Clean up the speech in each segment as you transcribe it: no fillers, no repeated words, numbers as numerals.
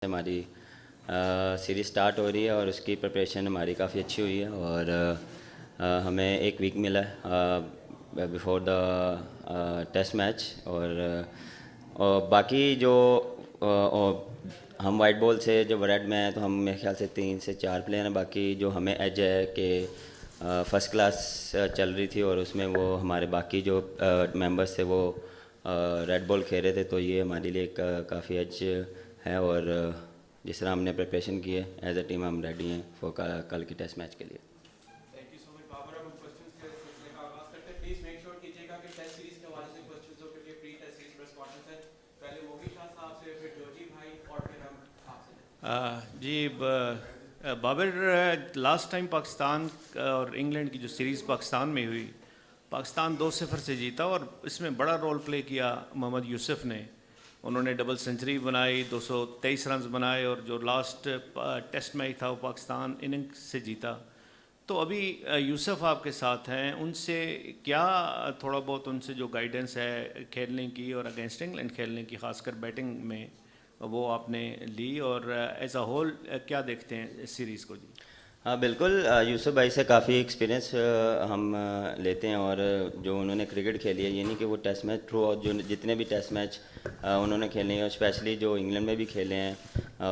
हमारी series start हो रही है और उसकी प्रिपरेशन हमारी काफ़ी अच्छी हुई है और हमें एक वीक मिला है बिफोर द टेस्ट मैच और बाकी जो हम वाइट बॉल से जो रेड में हैं तो हम मेरे ख्याल से 3 से 4 प्लेयर हैं। बाकी जो हमें एज है कि फ़र्स्ट क्लास चल रही थी और उसमें वो हमारे बाकी जो मेंबर्स थे वो रेड बॉल खेल रहे थे, तो ये हमारे लिए काफ़ी एज है और जिस तरह हमने प्रिपरेशन की है एज ए टीम हम रेडी हैं फॉर कल के टेस्ट मैच के लिए। Thank you so much Babar. अब हम क्वेश्चंस के सिलसिले का आगाज करते हैं। प्लीज मेक श्योर कीजिएगा कि टेस्ट सीरीज के हवाले से क्वेश्चंस हो, क्योंकि pre test series press conference है। पहले मोगी शाह साहब से, फिर जोजी भाई और फिर हम आपसे। बाबर, लास्ट टाइम पाकिस्तान और इंग्लैंड की जो सीरीज़ पाकिस्तान में हुई, पाकिस्तान 2-0 से जीता और इसमें बड़ा रोल प्ले किया मोहम्मद यूसुफ ने। उन्होंने डबल सेंचुरी बनाई, 223 रन बनाए और जो लास्ट टेस्ट मैच था वो पाकिस्तान इनिंग्स से जीता। तो अभी यूसुफ आपके साथ हैं, उनसे क्या थोड़ा बहुत उनसे जो गाइडेंस है खेलने की और अगेंस्ट इंग्लैंड खेलने की, खासकर बैटिंग में, वो आपने ली और एज अ होल क्या देखते हैं इस सीरीज़ को? जी हाँ बिल्कुल, यूसुफ भाई से काफ़ी एक्सपीरियंस हम लेते हैं और जो उन्होंने क्रिकेट खेली है, ये नहीं कि वो टेस्ट मैच थ्रू और जो जितने भी टेस्ट मैच उन्होंने खेले हैं, स्पेशली जो इंग्लैंड में भी खेले हैं,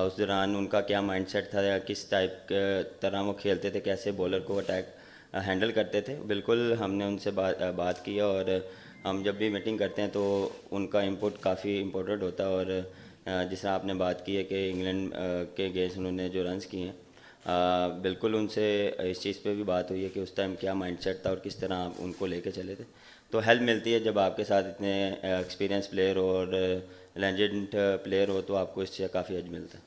उस दौरान उनका क्या माइंडसेट था या किस टाइप तरह वो खेलते थे, कैसे बॉलर को अटैक हैंडल करते थे। बिल्कुल हमने उनसे बात की और हम जब भी मीटिंग करते हैं तो उनका इनपुट काफ़ी इम्पोर्टेंट होता है और जिस तरह आपने बात की है कि इंग्लैंड के अगेंस्ट उन्होंने जो रन्स किए हैं, बिल्कुल उनसे इस चीज़ पे भी बात हुई है कि उस टाइम क्या माइंडसेट था और किस तरह आप उनको लेके चले थे। तो हेल्प मिलती है जब आपके साथ इतने एक्सपीरियंस प्लेयर और लेजेंड प्लेयर हो, तो आपको इससे काफ़ी एज मिलता है।